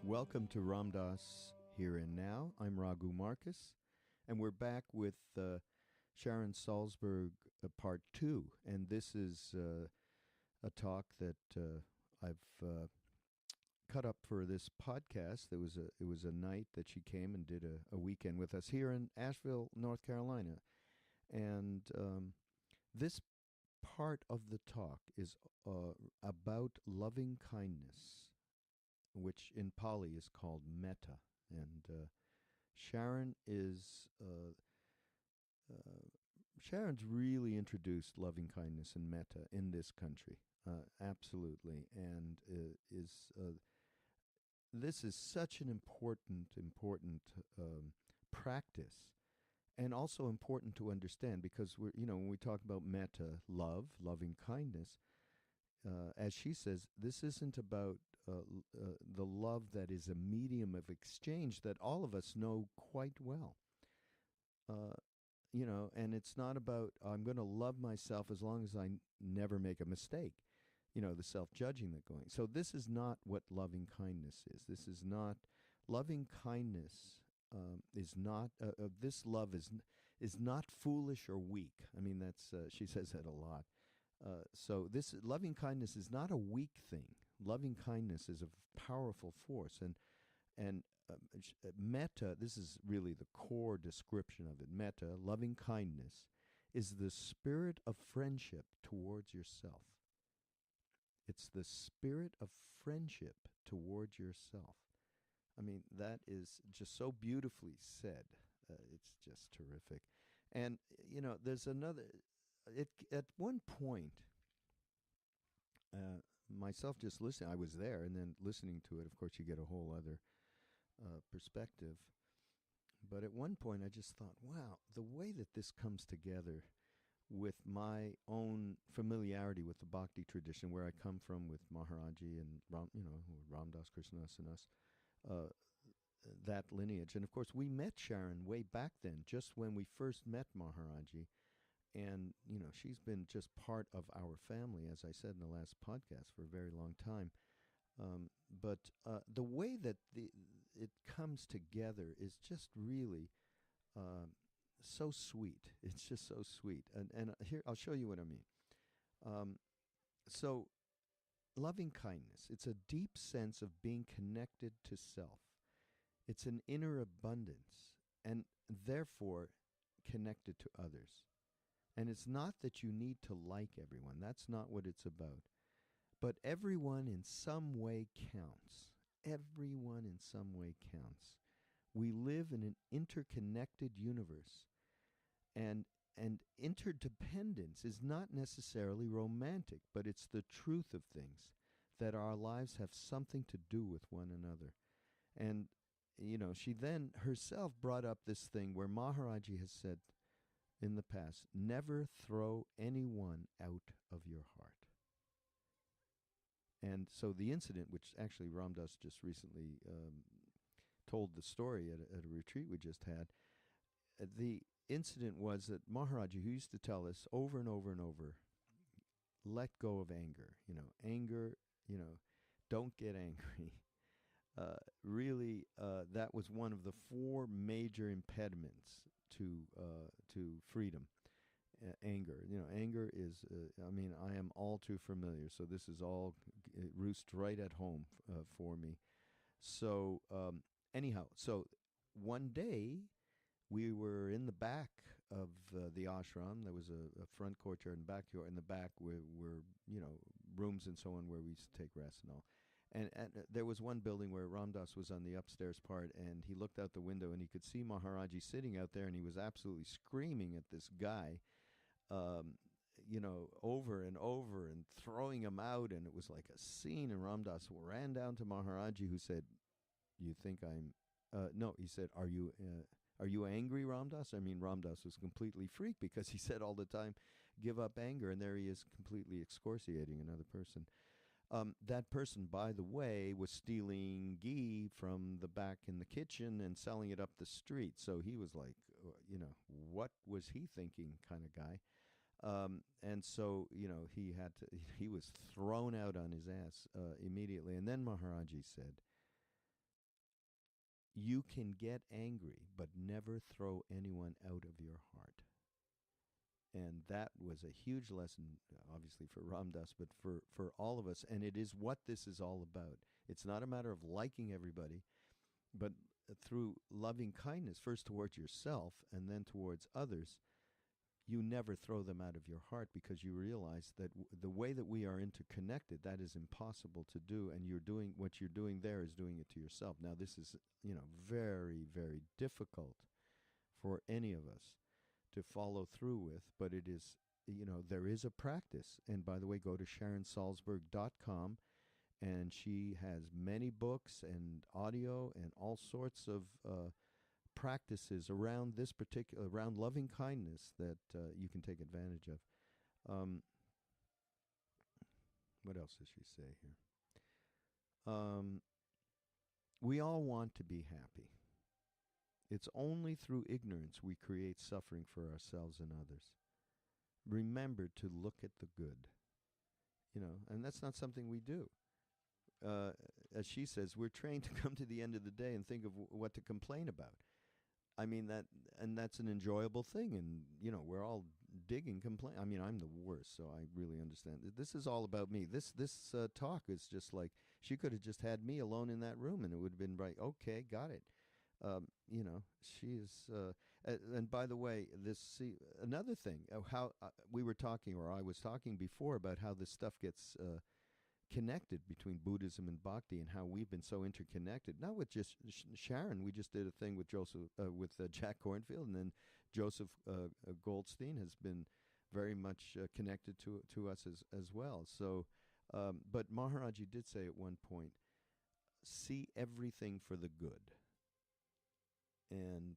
Welcome to Ram Dass Here and Now. I'm Raghu Marcus, and we're back with Sharon Salzberg Part 2. And this is a talk that I've cut up for this podcast. It was a night that she came and did a weekend with us here in Asheville, North Carolina. And this part of the talk is about loving kindness, which in Pali is called metta. And Sharon is Sharon's really introduced loving kindness and metta in this country, absolutely, and is this is such an important practice, and also important to understand because when we talk about metta, loving kindness, as she says, this isn't about the love that is a medium of exchange that all of us know quite well. And it's not about, I'm going to love myself as long as I never make a mistake, the self-judging that going. So this is not what loving kindness is. This is not, loving kindness is not, this love is not foolish or weak. I mean, that's, she says that a lot. So this loving kindness is not a weak thing. Loving kindness is a powerful force, and metta. This is really the core description of it. Metta, loving kindness, is the spirit of friendship towards yourself. It's the spirit of friendship towards yourself. I mean, that is just so beautifully said. It's just terrific. And there's another. At one point, myself just listening, I was there, and then listening to it, of course, you get a whole other perspective. But at one point, I just thought, wow, the way that this comes together with my own familiarity with the Bhakti tradition, where I come from with Maharaji and Ram Das Krishnas and us, that lineage. And of course, we met Sharon way back then, just when we first met Maharaji. And, she's been just part of our family, as I said in the last podcast, for a very long time. But the way that it comes together is just really so sweet. It's just so sweet. And here, I'll show you what I mean. So, loving kindness, it's a deep sense of being connected to self. It's an inner abundance, and therefore connected to others. And it's not that you need to like everyone. That's not what it's about. But everyone in some way counts. Everyone in some way counts. We live in an interconnected universe. And interdependence is not necessarily romantic, but it's the truth of things, that our lives have something to do with one another. And, she then herself brought up this thing where Maharaji has said in the past, never throw anyone out of your heart. And so the incident, which actually Ram Dass just recently told the story at a retreat we just had, the incident was that Maharaji, who used to tell us over and over and over, let go of anger. Anger, don't get angry. Really, that was one of the four major impediments to freedom. Anger. Anger is, I am all too familiar, so this is all roost right at home for me. So, anyhow, so one day we were in the back of the ashram. There was a front courtyard and backyard. In the back were rooms and so on where we used to take rest and all. And there was one building where Ram Dass was on the upstairs part, and he looked out the window and he could see Maharaji sitting out there, and he was absolutely screaming at this guy, over and over and throwing him out, and it was like a scene. And Ram Dass ran down to Maharaji, who said, "You think I'm?" No, he said, "Are you angry, Ram Dass?" I mean, Ram Dass was completely freaked because he said all the time, "Give up anger," and there he is completely excoriating another person. That person, by the way, was stealing ghee from the back in the kitchen and selling it up the street. So he was like, what was he thinking kind of guy. And so, he was thrown out on his ass immediately. And then Maharaji said, you can get angry, but never throw anyone out of your heart. And that was a huge lesson, obviously, for Ram Dass, but for all of us. And it is what this is all about. It's not a matter of liking everybody, but through loving kindness, first towards yourself and then towards others, you never throw them out of your heart, because you realize that the way that we are interconnected, that is impossible to do. And what you're doing there is doing it to yourself. Now, this is, very, very difficult for any of us to follow through with, but it is, there is a practice. And by the way, go to sharonsalzberg.com, and she has many books and audio and all sorts of practices around around loving kindness that you can take advantage of. What else does she say here? We all want to be happy. It's only through ignorance we create suffering for ourselves and others. Remember to look at the good, and that's not something we do. As she says, we're trained to come to the end of the day and think of what to complain about. I mean, that's an enjoyable thing, and we're all digging complain. I mean, I'm the worst, so I really understand. This is all about me. This talk is just like, she could have just had me alone in that room, and it would have been right. Okay, got it. She is. And by the way, another thing, how we were talking, or I was talking before, about how this stuff gets connected between Buddhism and Bhakti, and how we've been so interconnected. Not with just Sharon. We just did a thing with Jack Kornfield, and then Joseph Goldstein has been very much connected to us as well. So, but Maharaji did say at one point, see everything for the good. And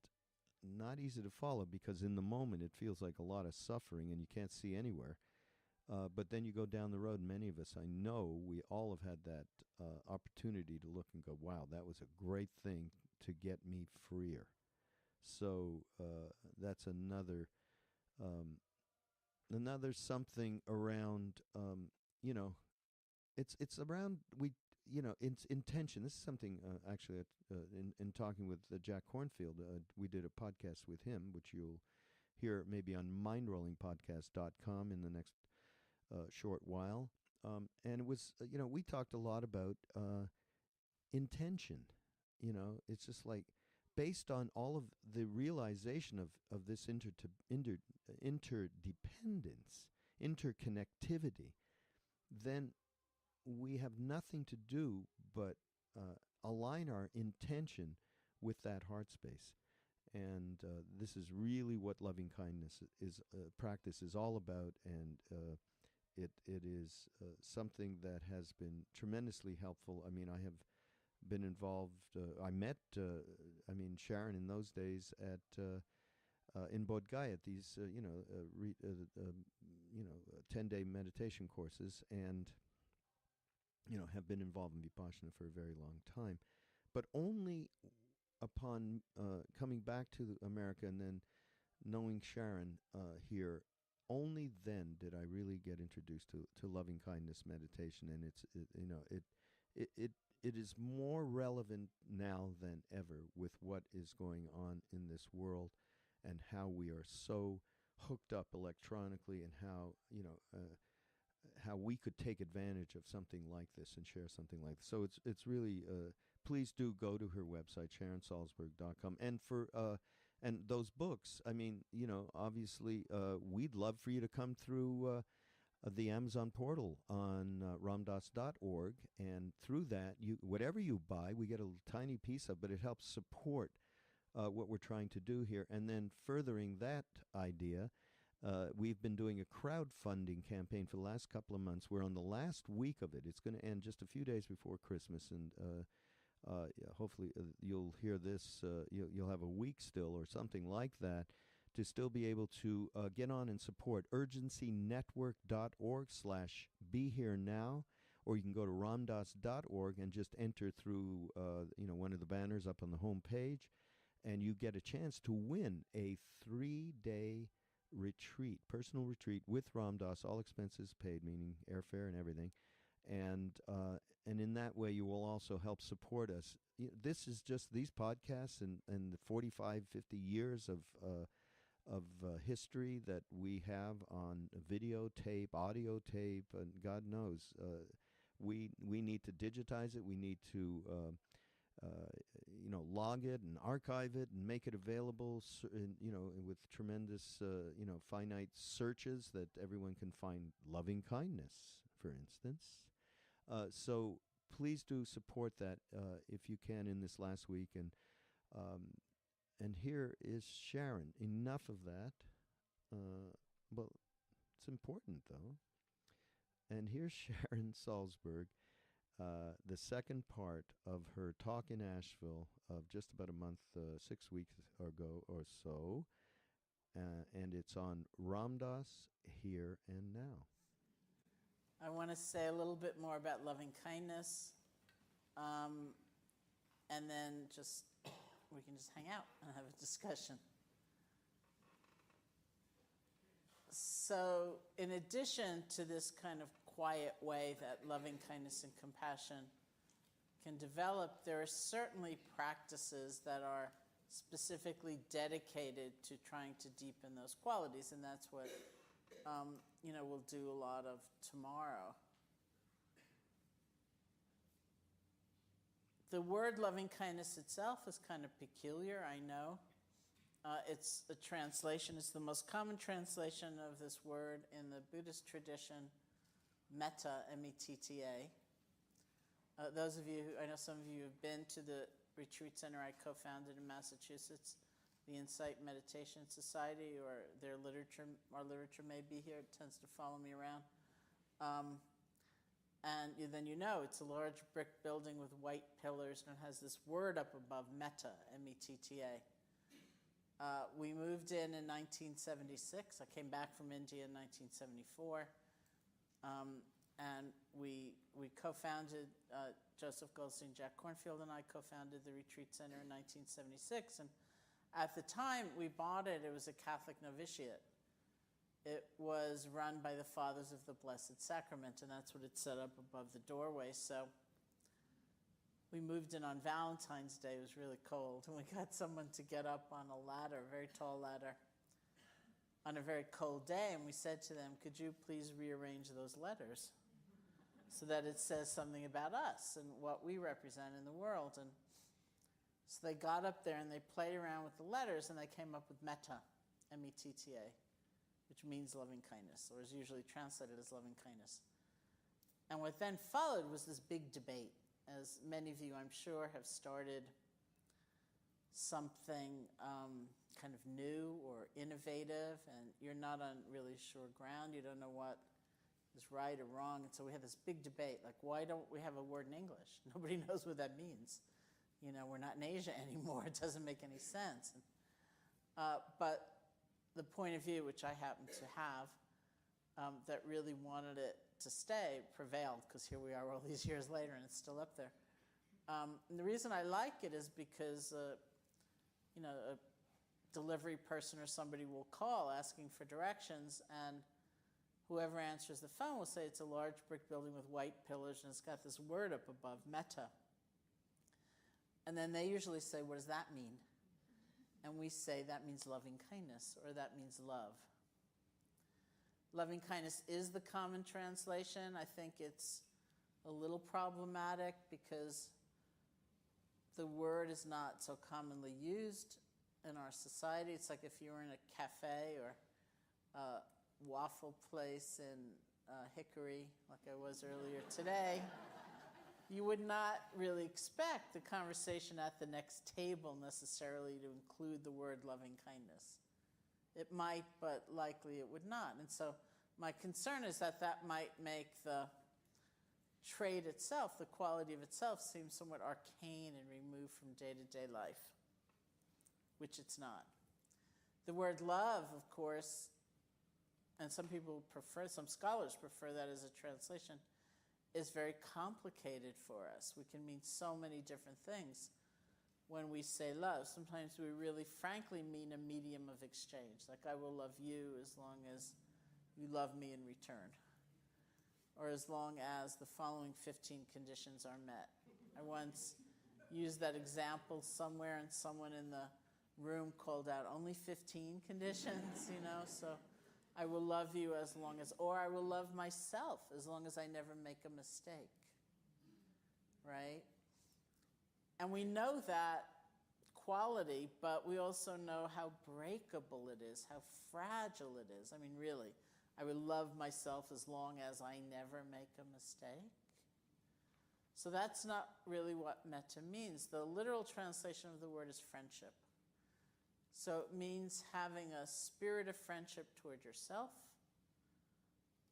not easy to follow, because in the moment it feels like a lot of suffering and you can't see anywhere. But then you go down the road, many of us, I know, we all have had that opportunity to look and go, wow, that was a great thing to get me freer. So that's another something around, it's around, intention. This is something, actually, in talking with Jack Kornfield, we did a podcast with him, which you'll hear maybe on mindrollingpodcast.com in the next short while. And it was, we talked a lot about intention. It's just like, based on all of the realization of this interdependence, interconnectivity, then we have nothing to do but align our intention with that heart space. And this is really what loving kindness practice is all about. And it is something that has been tremendously helpful. I mean, I have been involved. I met, Sharon in those days in Bodh Gaya at these, 10-day meditation courses, and have been involved in Vipassana for a very long time. But only upon coming back to America and then knowing Sharon here, only then did I really get introduced to loving kindness meditation. And it is more relevant now than ever with what is going on in this world, and how we are so hooked up electronically, and how we could take advantage of something like this and share something like this. So it's really, please do go to her website, sharonsalzberg.com. And and those books, I mean, obviously, we'd love for you to come through the Amazon portal on ramdas.org, and through that, whatever you buy, we get a tiny piece of, but it helps support what we're trying to do here. And then furthering that idea, we've been doing a crowdfunding campaign for the last couple of months. We're on the last week of it. It's going to end just a few days before Christmas, and hopefully you'll hear this. You'll have a week still or something like that to still be able to get on and support. urgencynetwork.org/BeHereNow, or you can go to ramdas.org and just enter through one of the banners up on the home page, and you get a chance to win a 3-day retreat, personal retreat with Ram Dass, all expenses paid, meaning airfare and everything. And and in that way, you will also help support us. This is just these podcasts and the 45, 50 years of history that we have on videotape, audio tape, and God knows, we need to digitize it. We need to log it and archive it and make it available, with tremendous, finite searches that everyone can find loving kindness, for instance. So please do support that if you can in this last week. And here is Sharon. Enough of that. Well, it's important, though. And here's Sharon Salzberg, the second part of her talk in Asheville of just about a month, 6 weeks ago or so. And it's on Ram Dass, Here and Now. I want to say a little bit more about loving kindness, and then we can just hang out and have a discussion. So in addition to this kind of quiet way that loving kindness and compassion can develop, there are certainly practices that are specifically dedicated to trying to deepen those qualities, and that's what we'll do a lot of tomorrow. The word loving kindness itself is kind of peculiar, I know. It's a translation. It's the most common translation of this word in the Buddhist tradition, metta, M-E-T-T-A. Those of you, I know some of you have been to the retreat center I co-founded in Massachusetts, the Insight Meditation Society, or our literature may be here. It tends to follow me around. And then it's a large brick building with white pillars, and it has this word up above, metta, M-E-T-T-A. We moved in 1976. I came back from India in 1974. And we co-founded, Joseph Goldstein, Jack Kornfield, and I co-founded the Retreat Center in 1976. And at the time we bought it, it was a Catholic novitiate. It was run by the Fathers of the Blessed Sacrament, and that's what it set up above the doorway. So we moved in on Valentine's Day. It was really cold, and we got someone to get up on a ladder, a very tall ladder, on a very cold day, and we said to them, could you please rearrange those letters so that it says something about us and what we represent in the world? And so they got up there and they played around with the letters, and they came up with metta, M-E-T-T-A, which means loving kindness, or is usually translated as loving kindness. And what then followed was this big debate. As many of you, I'm sure, have started something kind of new or innovative, and you're not on really sure ground. You don't know what is right or wrong. And so we had this big debate, like, why don't we have a word in English? Nobody knows what that means. We're not in Asia anymore. It doesn't make any sense. But the point of view, which I happen to have, that really wanted it to stay, prevailed, because here we are all these years later, and it's still up there. And the reason I like it is because, a delivery person or somebody will call asking for directions, and whoever answers the phone will say it's a large brick building with white pillars, and it's got this word up above, metta. And then they usually say, what does that mean? And we say, that means loving kindness, or that means love. Loving kindness is the common translation. I think it's a little problematic because the word is not so commonly used in our society. It's like if you were in a cafe or a waffle place in Hickory, like I was earlier today, you would not really expect the conversation at the next table necessarily to include the word loving kindness. It might, but likely it would not. And so my concern is that that might make the trait itself, the quality of itself, seem somewhat arcane and removed from day-to-day life, which it's not. The word love, of course, and some scholars prefer that as a translation, is very complicated for us. We can mean so many different things when we say love. Sometimes we really frankly mean a medium of exchange, like I will love you as long as you love me in return. or as long as the following 15 conditions are met. I once used that example somewhere, and someone in the room called out only 15 conditions, so I will love you as long as, or I will love myself as long as I never make a mistake, right? And we know that quality, but we also know how breakable it is, how fragile it is. I mean, really, I would love myself as long as I never make a mistake. So that's not really what metta means. The literal translation of the word is friendship. So it means having a spirit of friendship toward yourself,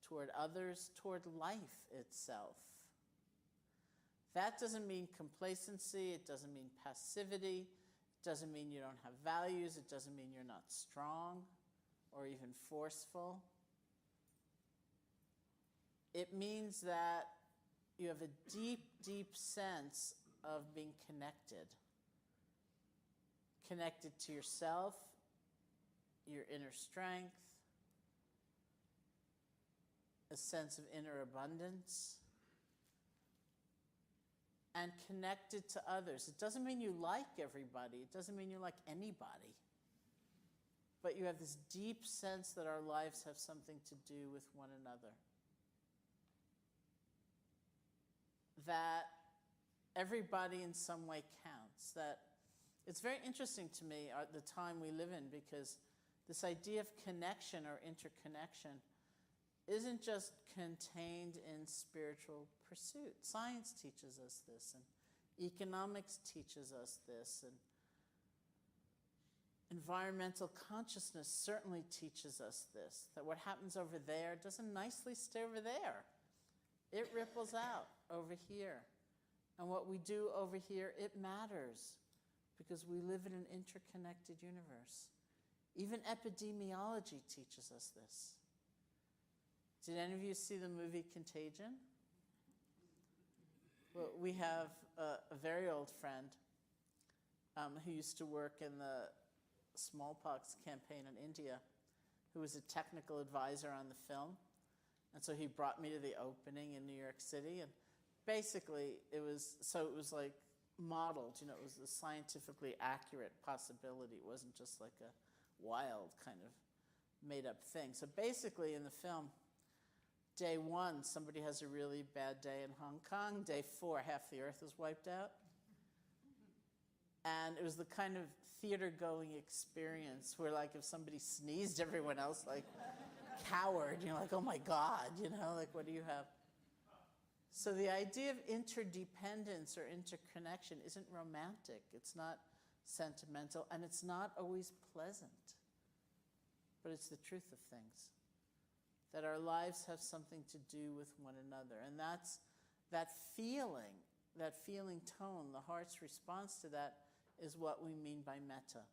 toward others, toward life itself. That doesn't mean complacency, it doesn't mean passivity, it doesn't mean you don't have values, it doesn't mean you're not strong or even forceful. It means that you have a deep, deep sense of being connected. Connected to yourself, your inner strength, a sense of inner abundance, and connected to others. It doesn't mean you like everybody. It doesn't mean you like anybody. But you have this deep sense that our lives have something to do with one another. That everybody in some way counts. That it's very interesting to me at the time we live in, because this idea of connection or interconnection isn't just contained in spiritual pursuit. Science teaches us this, and economics teaches us this, and environmental consciousness certainly teaches us this, that what happens over there doesn't nicely stay over there. It ripples out over here. And what we do over here, it matters, because we live in an interconnected universe. Even epidemiology teaches us this. Did any of you see the movie Contagion? Well, we have a very old friend who used to work in the smallpox campaign in India, who was a technical advisor on the film. And so he brought me to the opening in New York City, and basically it was like modeled, it was a scientifically accurate possibility. It wasn't just like a wild kind of made up thing. So basically in the film, day 1, somebody has a really bad day in Hong Kong. Day 4, half the earth is wiped out. And it was the kind of theater-going experience where, like, if somebody sneezed, everyone else, like, cowered. Like, oh, my God, like, what do you have? So the idea of interdependence or interconnection isn't romantic. It's not sentimental, and it's not always pleasant. But it's the truth of things. That our lives have something to do with one another. And that's that feeling tone, the heart's response to that is what we mean by metta.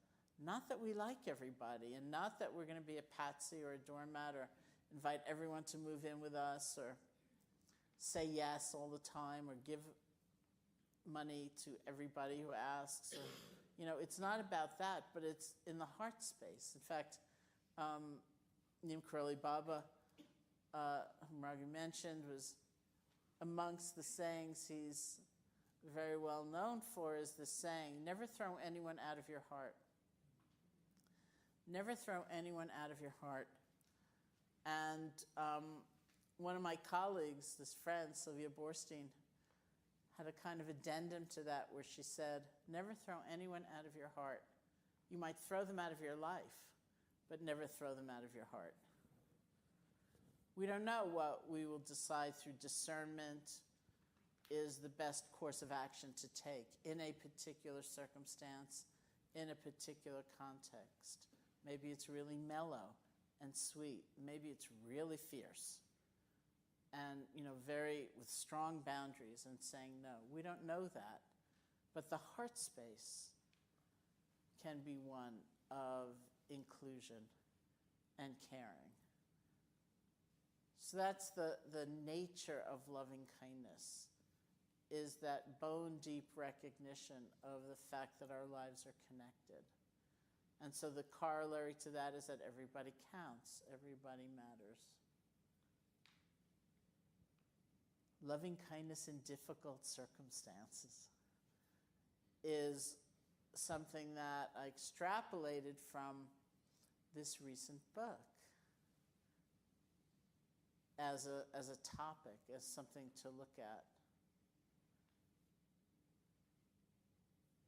Not that we like everybody, and not that we're going to be a patsy or a doormat or invite everyone to move in with us or say yes all the time or give money to everybody who asks. Or, it's not about that, but it's in the heart space. In fact, Neem Karoli Baba, whom Raghu mentioned, was amongst the sayings he's very well known for is this saying, never throw anyone out of your heart. Never throw anyone out of your heart. And one of my colleagues, this friend, Sylvia Borstein, had a kind of addendum to that where she said, never throw anyone out of your heart. You might throw them out of your life, but never throw them out of your heart. We don't know what we will decide through discernment is the best course of action to take in a particular circumstance, in a particular context. Maybe it's really mellow and sweet. Maybe it's really fierce and, very with strong boundaries and saying no. We don't know that. But the heart space can be one of inclusion and caring. So that's the nature of loving kindness, is that bone-deep recognition of the fact that our lives are connected. And so the corollary to that is that everybody counts, everybody matters. loving kindness in difficult circumstances is something that I extrapolated from this recent book as a topic, as something to look at.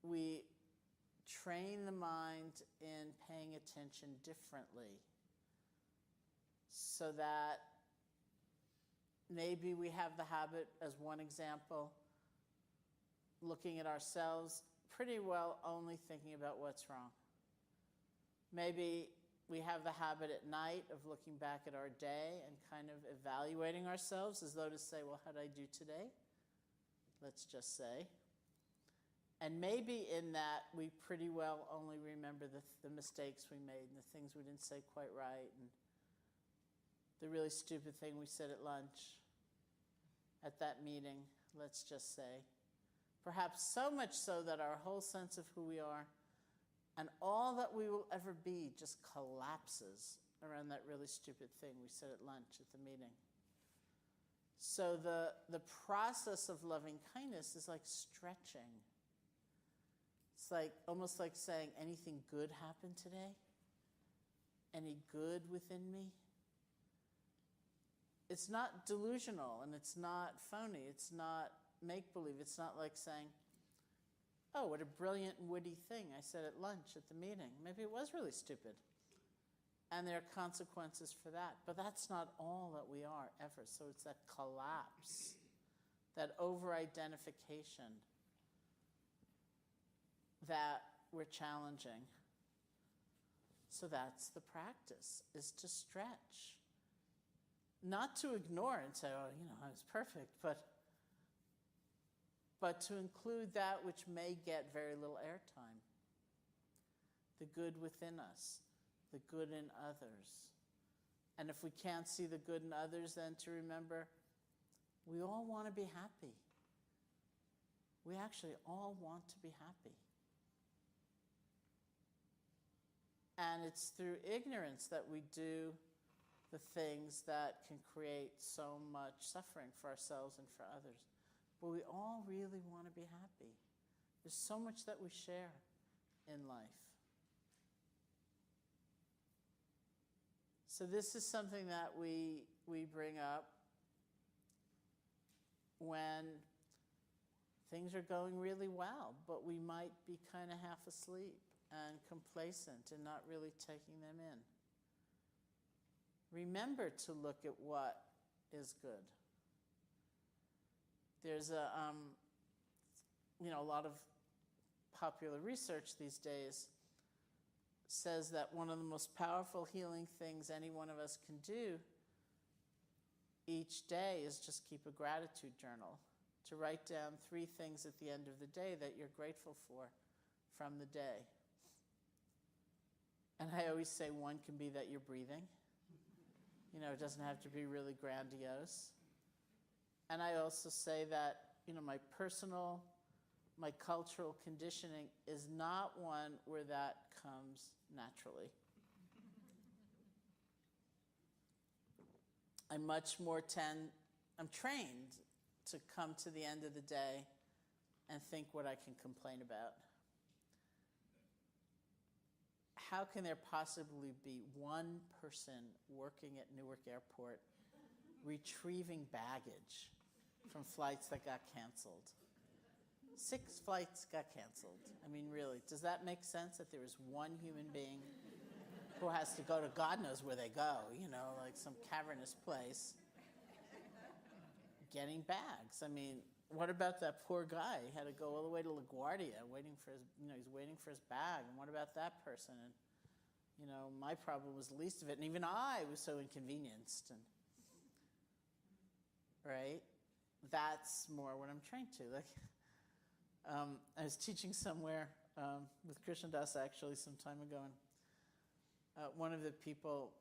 We train the mind in paying attention differently so that maybe we have the habit, as one example, looking at ourselves pretty well only thinking about what's wrong. Maybe we have the habit at night of looking back at our day and kind of evaluating ourselves as though to say, well, how did I do today? Let's just say. And maybe in that we pretty well only remember the mistakes we made and the things we didn't say quite right and the really stupid thing we said at lunch, at that meeting, let's just say. Perhaps so much so that our whole sense of who we are and all that we will ever be just collapses around that really stupid thing we said at lunch at the meeting. So the process of loving kindness is like stretching. It's like almost like saying, anything good happened today? Any good within me? It's not delusional and it's not phony. It's not make-believe. It's not like saying, oh, what a brilliant and witty thing I said at lunch at the meeting. Maybe it was really stupid. And there are consequences for that. But that's not all that we are ever. So it's that collapse, that over-identification that we're challenging. So that's the practice, is to stretch. Not to ignore and say, oh, I was perfect, but to include that which may get very little airtime. The good within us, the good in others. And if we can't see the good in others, then to remember, we all want to be happy. We actually all want to be happy. And it's through ignorance that we do the things that can create so much suffering for ourselves and for others. But we all really want to be happy. There's so much that we share in life. So this is something that we bring up when things are going really well, but we might be kind of half asleep and complacent and not really taking them in. Remember to look at what is good. There's a lot of popular research these days says that one of the most powerful healing things any one of us can do each day is just keep a gratitude journal, to write down 3 things at the end of the day that you're grateful for from the day. And I always say one can be that you're breathing. It doesn't have to be really grandiose. And I also say that, my cultural conditioning is not one where that comes naturally. I'm trained to come to the end of the day and think what I can complain about. How can there possibly be one person working at Newark Airport retrieving baggage from flights that got canceled? 6 flights got canceled. I mean, really, does that make sense that there is one human being who has to go to God knows where they go, like some cavernous place, getting bags? I mean, what about that poor guy? He had to go all the way to LaGuardia waiting for his, he's waiting for his bag. And what about that person? And, my problem was the least of it. And even I was so inconvenienced. And, right? That's more what I'm trained to. Like, I was teaching somewhere with Krishna Das actually some time ago. And one of the people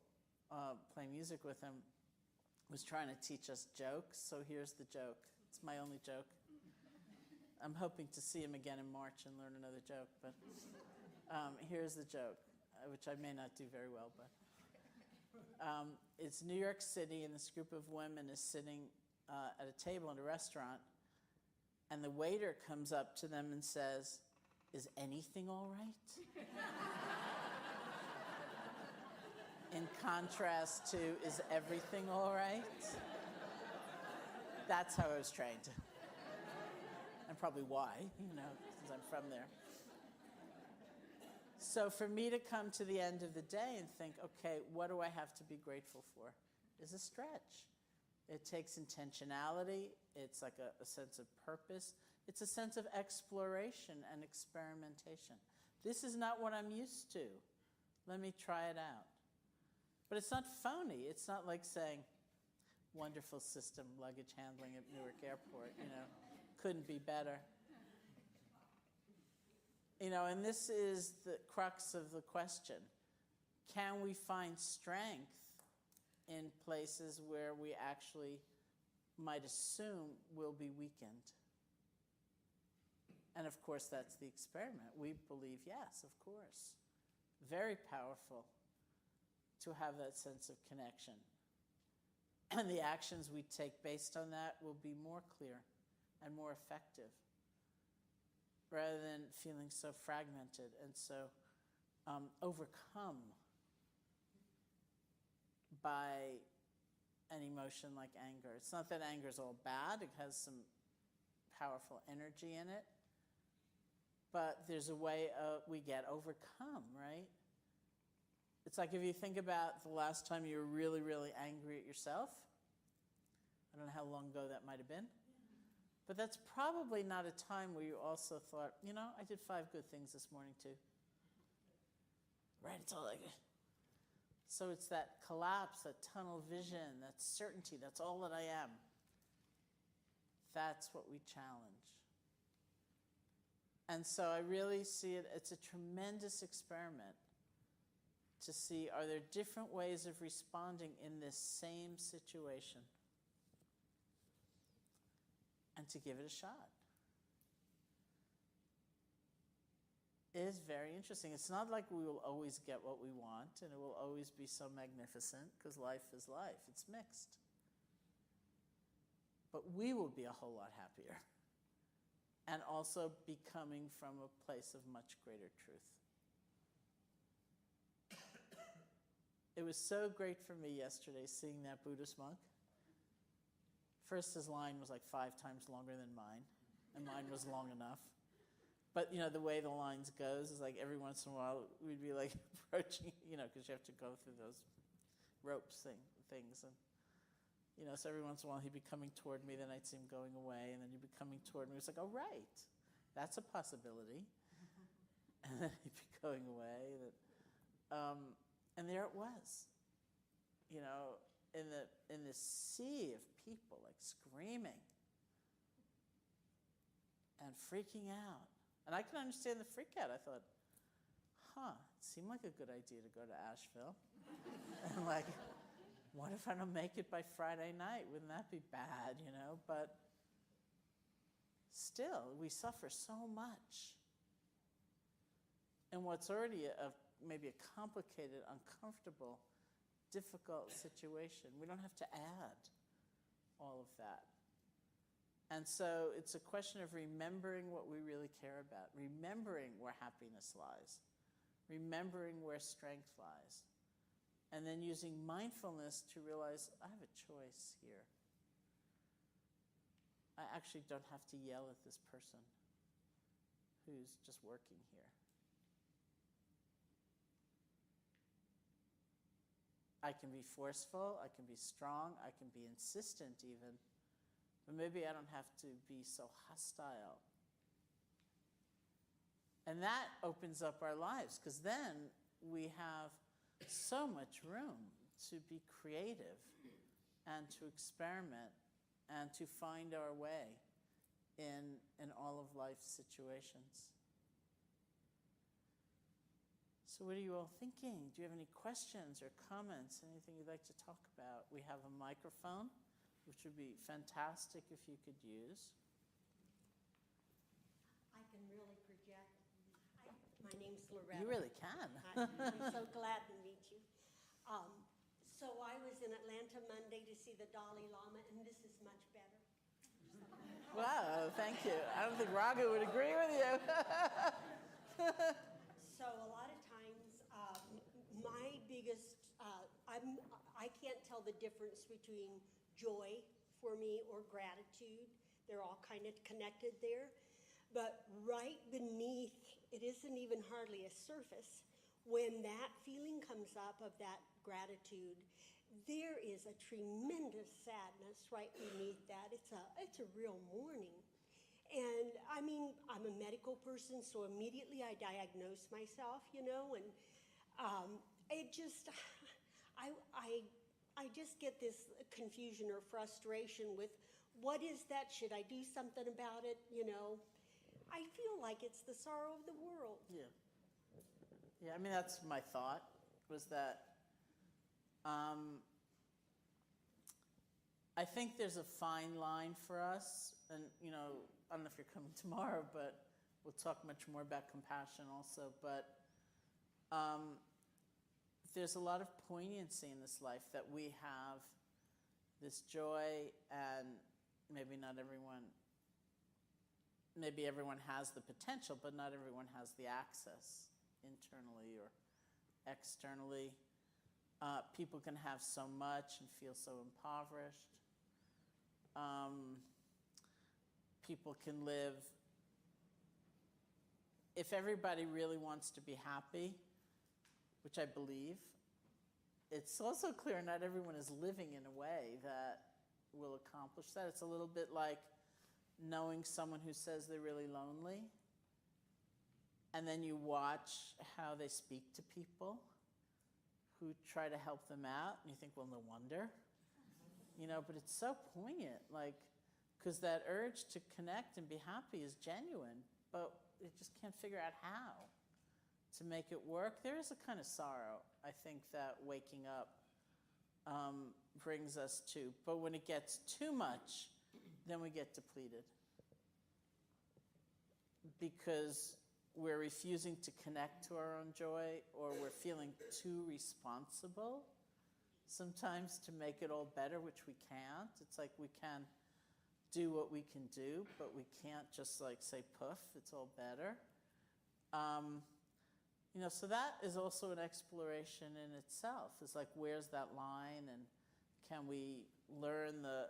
playing music with him was trying to teach us jokes. So here's the joke. It's my only joke. I'm hoping to see him again in March and learn another joke, but here's the joke, which I may not do very well, but it's New York City, and this group of women is sitting at a table in a restaurant, and the waiter comes up to them and says, "Is anything all right?" In contrast to, "Is everything all right?" That's how I was trained. And probably why, since I'm from there. So for me to come to the end of the day and think, okay, what do I have to be grateful for, is a stretch. It takes intentionality. It's like a sense of purpose. It's a sense of exploration and experimentation. This is not what I'm used to. Let me try it out. But it's not phony. It's not like saying, wonderful system, luggage handling at Newark Airport, couldn't be better. And this is the crux of the question. Can we find strength in places where we actually might assume we'll be weakened? And of course, that's the experiment. We believe, yes, of course. Very powerful to have that sense of connection. And the actions we take based on that will be more clear and more effective, rather than feeling so fragmented and so overcome by an emotion like anger. It's not that anger is all bad. It has some powerful energy in it. But there's a way we get overcome, right? It's like if you think about the last time you were really, really angry at yourself. I don't know how long ago that might have been. But that's probably not a time where you also thought, I did 5 good things this morning too. Right, it's all like, so it's that collapse, that tunnel vision, that certainty, that's all that I am. That's what we challenge. And so I really see it's a tremendous experiment to see, are there different ways of responding in this same situation? And to give it a shot. It is very interesting. It's not like we will always get what we want and it will always be so magnificent, because life is life. It's mixed. But we will be a whole lot happier. And also be coming from a place of much greater truth. It was so great for me yesterday seeing that Buddhist monk. First, his line was like 5 times longer than mine, and mine was long enough. But, the way the lines goes is like every once in a while we'd be like approaching, because you have to go through those ropes things. And, so every once in a while he'd be coming toward me, then I'd see him going away, and then he'd be coming toward me. It's like, oh, right, that's a possibility. And then he'd be going away. And there it was, in this sea of people, like screaming and freaking out. And I can understand the freak out. I thought, it seemed like a good idea to go to Asheville. And like, what if I don't make it by Friday night? Wouldn't that be bad, But still, we suffer so much. And what's already maybe a complicated, uncomfortable, difficult situation, we don't have to add all of that. And so it's a question of remembering what we really care about, remembering where happiness lies, remembering where strength lies, and then using mindfulness to realize, I have a choice here. I actually don't have to yell at this person who's just working here. I can be forceful, I can be strong, I can be insistent even, but maybe I don't have to be so hostile. And that opens up our lives, because then we have so much room to be creative and to experiment and to find our way in all of life's situations. So what are you all thinking? Do you have any questions or comments, anything you'd like to talk about? We have a microphone, which would be fantastic if you could use. I can really project. My name's Loretta. You really can. I'm so glad to meet you. So I was in Atlanta Monday to see the Dalai Lama, and this is much better. Wow, thank you. I don't think Raga would agree with you. So a lot of times, my biggest, I can't tell the difference between joy for me or gratitude. They're all kind of connected there. But right beneath, it isn't even hardly a surface, when that feeling comes up of that gratitude, there is a tremendous sadness right beneath that. It's a real mourning. And I mean, I'm a medical person, so immediately I diagnose myself, and it just, I just get this confusion or frustration with what is that? Should I do something about it? I feel like it's the sorrow of the world. Yeah. Yeah, I mean, that's my thought, was that I think there's a fine line for us, and, I don't know if you're coming tomorrow, but we'll talk much more about compassion also, but there's a lot of poignancy in this life that we have this joy, and maybe everyone has the potential, but not everyone has the access internally or externally. People can have so much and feel so impoverished. People can live, if everybody really wants to be happy, which I believe, it's also clear not everyone is living in a way that will accomplish that. It's a little bit like knowing someone who says they're really lonely, and then you watch how they speak to people who try to help them out, and you think, well, no wonder. But it's so poignant, because that urge to connect and be happy is genuine, but they just can't figure out how to make it work. There is a kind of sorrow, I think, that waking up brings us to. But when it gets too much, then we get depleted. Because we're refusing to connect to our own joy, or we're feeling too responsible sometimes to make it all better, which we can't. It's like we can do what we can do, but we can't just say poof, it's all better. So that is also an exploration in itself. It's like, where's that line, and can we learn the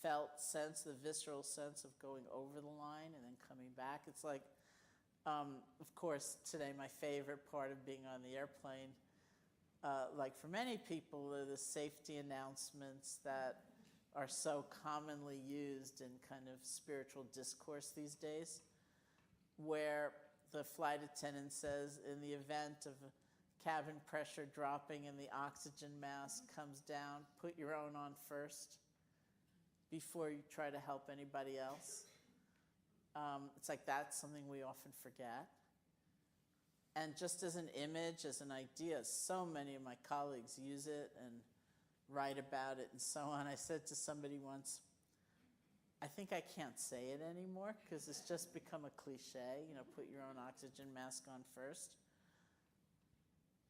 felt sense, the visceral sense of going over the line and then coming back? It's like, of course, today my favorite part of being on the airplane, like for many people, are the safety announcements that are so commonly used in kind of spiritual discourse these days, where the flight attendant says, in the event of cabin pressure dropping and the oxygen mask comes down, put your own on first before you try to help anybody else. It's like that's something we often forget. And just as an image, as an idea, so many of my colleagues use it and write about it and so on. I said to somebody once, I think I can't say it anymore because it's just become a cliche, put your own oxygen mask on first.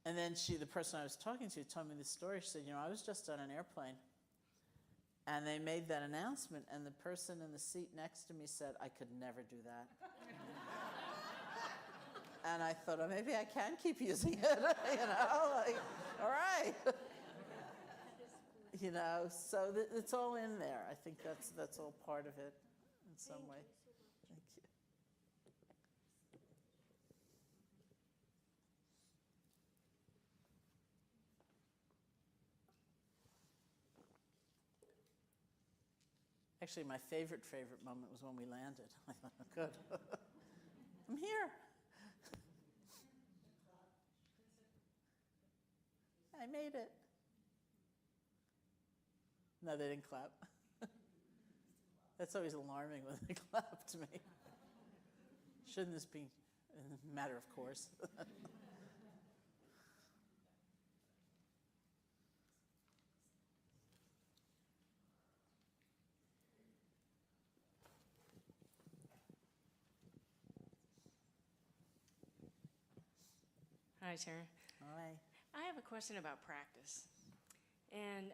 And then the person I was talking to told me this story. She said, I was just on an airplane and they made that announcement, and the person in the seat next to me said, I could never do that. And I thought, oh, maybe I can keep using it, all right. So it's all in there. I think that's all part of it in some way. Thank you. Actually, my favorite moment was when we landed. I thought, oh, good. I'm here. I made it. No, they didn't clap. That's always alarming when they clap to me. Shouldn't this be a matter of course? Hi, Sharon. Hi. I have a question about practice. And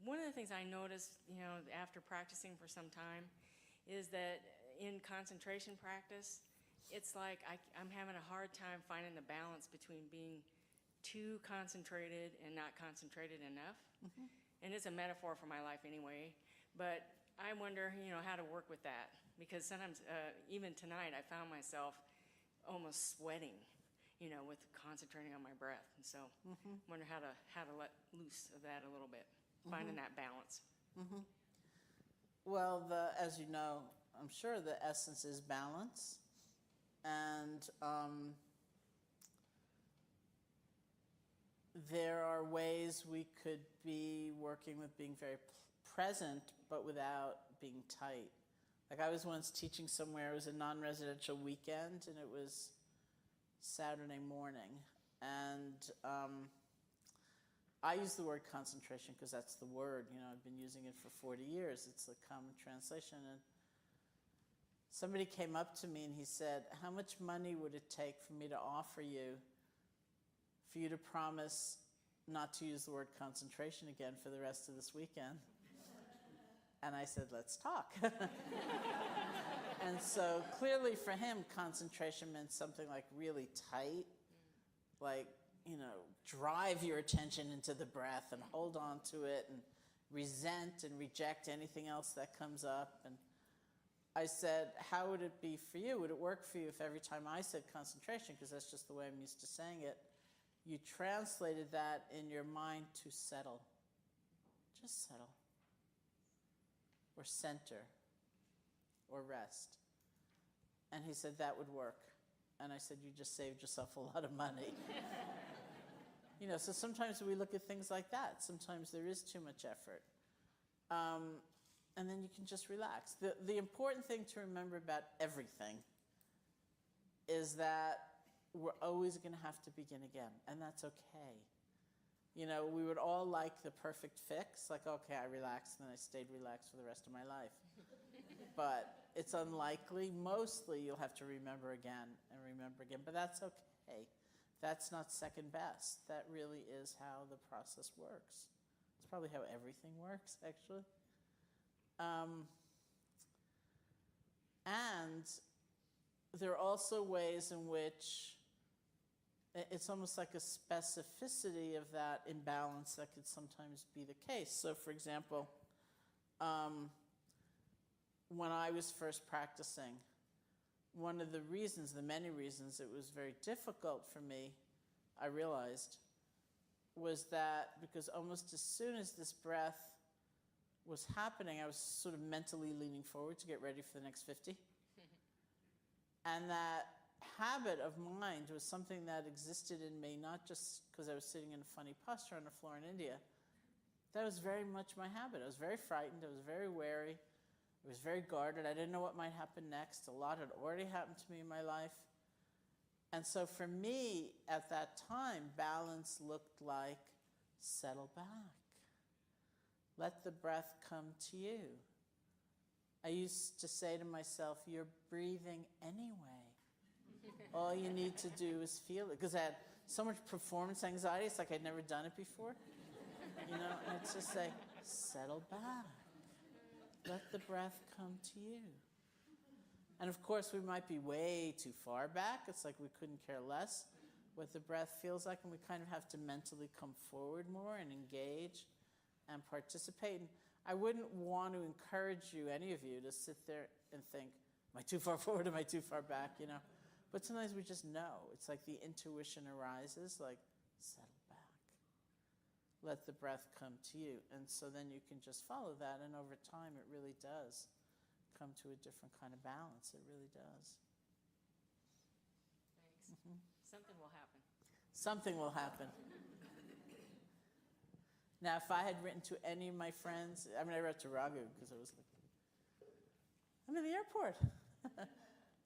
one of the things I noticed, after practicing for some time, is that in concentration practice, it's like I'm having a hard time finding the balance between being too concentrated and not concentrated enough. Mm-hmm. And it's a metaphor for my life anyway. But I wonder, how to work with that. Because sometimes, even tonight, I found myself almost sweating, with concentrating on my breath. And so I wonder how to let loose of that a little bit, finding that balance. Well, as you know, I'm sure the essence is balance. And there are ways we could be working with being very present, but without being tight. Like I was once teaching somewhere, it was a non-residential weekend, and it was Saturday morning. And I use the word concentration because that's the word. I've been using it for 40 years. It's the common translation. And somebody came up to me and he said, how much money would it take for me to offer you for you to promise not to use the word concentration again for the rest of this weekend? And I said, let's talk. And so clearly for him, concentration meant something like really tight, like, drive your attention into the breath and hold on to it and resent and reject anything else that comes up. And I said, how would it be for you? Would it work for you if every time I said concentration, because that's just the way I'm used to saying it, you translated that in your mind to settle? Just settle. Or center. Or rest. And he said, that would work. And I said, you just saved yourself a lot of money. So sometimes we look at things like that. Sometimes there is too much effort. And then you can just relax. The important thing to remember about everything is that we're always going to have to begin again, and that's okay. We would all like the perfect fix, like, okay, I relaxed, and then I stayed relaxed for the rest of my life. But it's unlikely. Mostly you'll have to remember again and remember again, but that's okay. That's not second best. That really is how the process works. It's probably how everything works, actually. And there are also ways in which it's almost like a specificity of that imbalance that could sometimes be the case. So, for example, when I was first practicing, one of the reasons, the many reasons it was very difficult for me, I realized, was that because almost as soon as this breath was happening, I was sort of mentally leaning forward to get ready for the next 50. And that habit of mind was something that existed in me, not just because I was sitting in a funny posture on the floor in India. That was very much my habit. I was very frightened. I was very wary. I was very guarded. I didn't know what might happen next. A lot had already happened to me in my life. And so for me, at that time, balance looked like settle back. Let the breath come to you. I used to say to myself, you're breathing anyway. All you need to do is feel it. Because I had so much performance anxiety, it's like I'd never done it before. And it's just like, settle back. Let the breath come to you. And of course, we might be way too far back. It's like we couldn't care less what the breath feels like, and we kind of have to mentally come forward more and engage and participate. And I wouldn't want to encourage you, any of you, to sit there and think, am I too far forward, am I too far back, But sometimes we just know. It's like the intuition arises, like, settle back. Let the breath come to you. And so then you can just follow that, and over time it really does come to a different kind of balance. It really does. Thanks. Something will happen. Something will happen. Now, if I had written to any of my friends, I wrote to Raghu because I was like, I'm in the airport.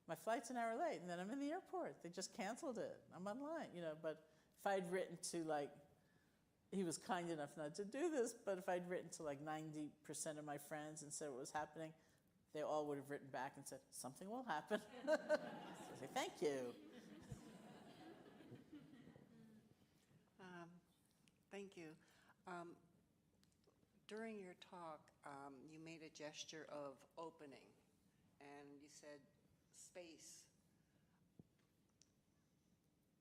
My flight's an hour late, and then I'm in the airport. They just canceled it. I'm online, But if I'd written to, he was kind enough not to do this, but if I'd written to 90% of my friends and said what was happening, they all would have written back and said, something will happen. So I say, thank you. Thank you. During your talk, you made a gesture of opening, and you said space.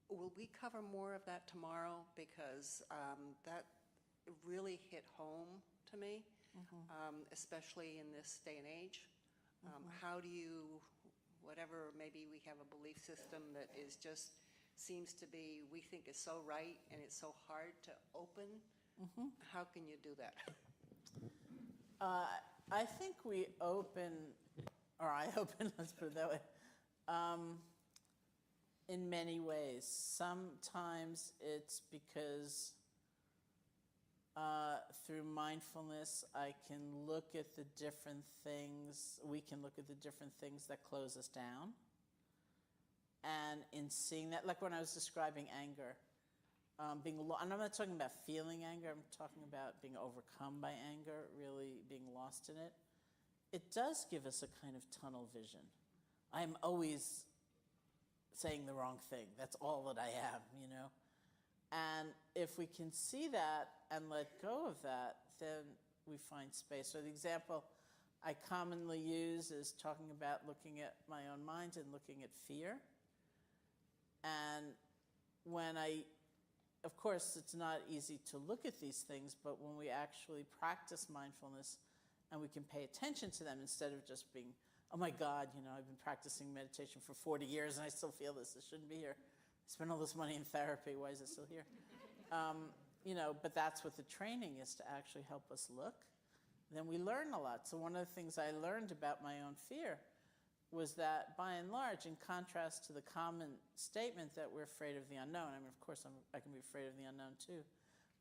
Will we cover more of that tomorrow? Because that really hit home to me, especially in this day and age. How do you, whatever, maybe we have a belief system that is just seems to be, we think is so right and it's so hard to open. How can you do that? I think we open, or I open, let's put it that way, in many ways. Sometimes it's because through mindfulness I can look at the different things, we can look at the different things that close us down. And in seeing that, like when I was describing anger, and I'm not talking about feeling anger, I'm talking about being overcome by anger, really being lost in it. It does give us a kind of tunnel vision. I'm always saying the wrong thing. That's all that I am, you know? And if we can see that and let go of that, then we find space. So the example I commonly use is talking about looking at my own mind and looking at fear. And when of course, it's not easy to look at these things, but when we actually practice mindfulness and we can pay attention to them instead of just being, oh my God, you know, I've been practicing meditation for 40 years and I still feel this. It shouldn't be here. I spent all this money in therapy. Why is it still here? You know, but that's what the training is, to actually help us look. Then we learn a lot. So one of the things I learned about my own fear was that, by and large, in contrast to the common statement that we're afraid of the unknown, I mean, of course, I can be afraid of the unknown too,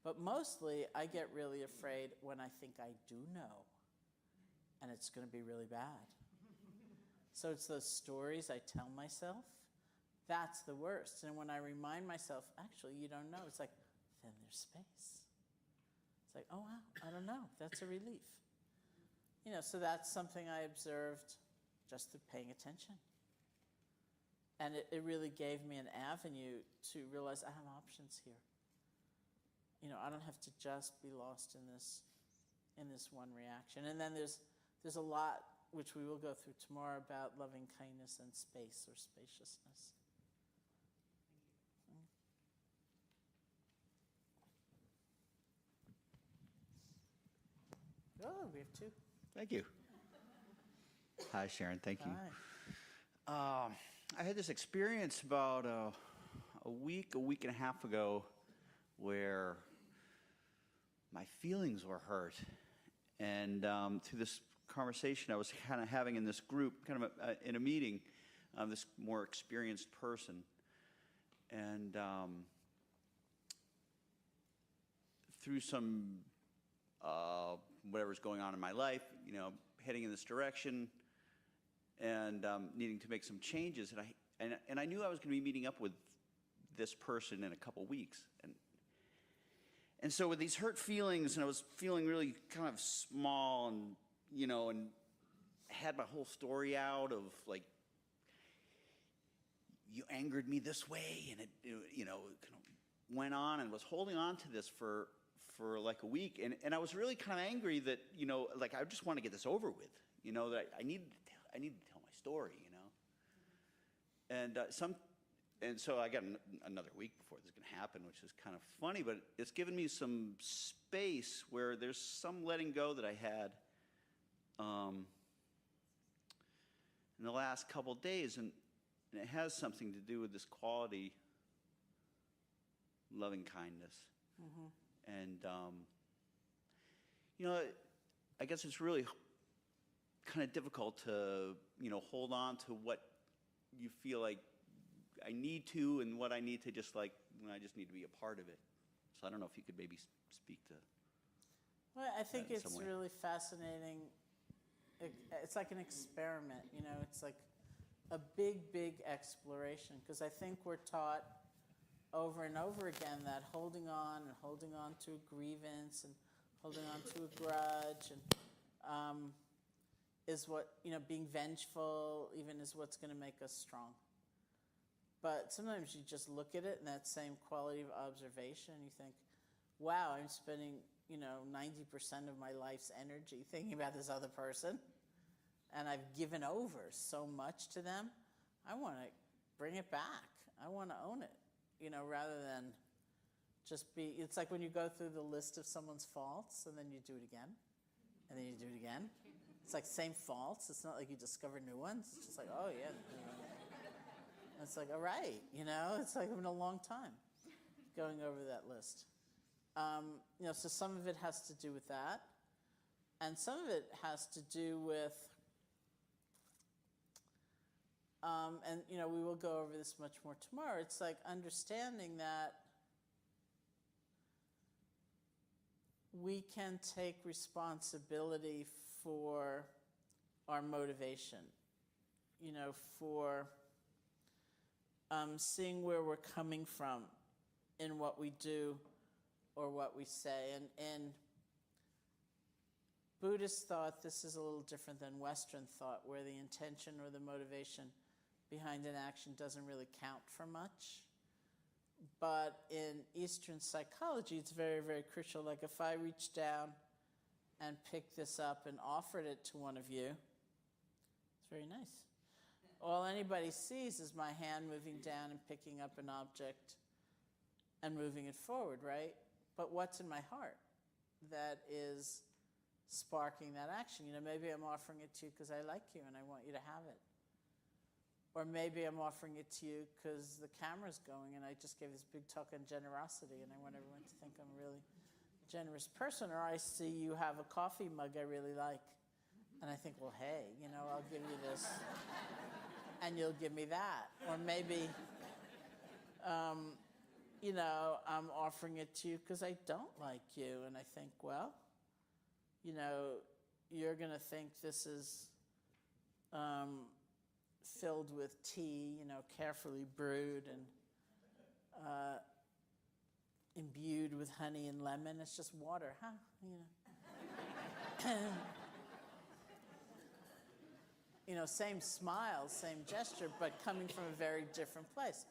but mostly I get really afraid when I think I do know, and it's going to be really bad. So it's those stories I tell myself, that's the worst. And when I remind myself, actually, you don't know, it's like, then there's space. It's like, oh, wow, I don't know. That's a relief. You know, so that's something I observed just through paying attention. And it really gave me an avenue to realize I have options here. You know, I don't have to just be lost in this one reaction. And then there's a lot, which we will go through tomorrow, about loving kindness and space or spaciousness. Oh, we have two. Thank you. Hi, Sharon. Thank you. Hi. I had this experience about a week and a half ago where my feelings were hurt. And through this conversation I was kind of having in this group, kind of in a meeting, this more experienced person. And through some whatever's going on in my life, you know, heading in this direction, and needing to make some changes, and I knew I was going to be meeting up with this person in a couple weeks, and so with these hurt feelings, and I was feeling really kind of small, and you know, and had my whole story out of like, you angered me this way, and it you know, kind of went on, and was holding on to this for like a week, and I was really kind of angry that, you know, like I just want to get this over with, you know, that I need to tell my story, you know, and so I got another week before this is going to happen, which is kind of funny, but it's given me some space where there's some letting go that I had in the last couple of days, and it has something to do with this quality, loving kindness. Mm-hmm. And, you know, I guess it's really kind of difficult to, you know, hold on to what you feel like I need to, and what I need to just like, when I just need to be a part of it. So I don't know if you could maybe speak to. Well, I think in it's some way. really fascinating. It's like an experiment, you know, it's like a big exploration, because I think we're taught over and over again that holding on to a grievance and holding on to a grudge and is what, you know, being vengeful even is what's going to make us strong. But sometimes you just look at it in that same quality of observation and you think, wow, I'm spending 90% of my life's energy thinking about this other person, and I've given over so much to them, I want to bring it back. I want to own it, rather than just be, it's like when you go through the list of someone's faults and then you do it again, and then you do it again. It's like same faults. It's not like you discover new ones. It's just like, oh yeah. It's like, all right, it's like it's been a long time going over that list. So some of it has to do with that. And some of it has to do with, and we will go over this much more tomorrow. It's like understanding that we can take responsibility for our motivation, for seeing where we're coming from in what we do or what we say. And in Buddhist thought, this is a little different than Western thought, where the intention or the motivation behind an action doesn't really count for much. But in Eastern psychology, it's very, very crucial. Like if I reached down and picked this up and offered it to one of you, it's very nice. All anybody sees is my hand moving down and picking up an object and moving it forward, right? But what's in my heart that is sparking that action? Maybe I'm offering it to you because I like you and I want you to have it. Or maybe I'm offering it to you because the camera's going and I just gave this big talk on generosity and I want everyone to think I'm a really generous person. Or I see you have a coffee mug I really like and I think, well, hey, I'll give you this and you'll give me that. Or maybe, I'm offering it to you because I don't like you and I think, well, you're going to think this is filled with tea, carefully brewed and imbued with honey and lemon. It's just water, huh? Same smile, same gesture, but coming from a very different place.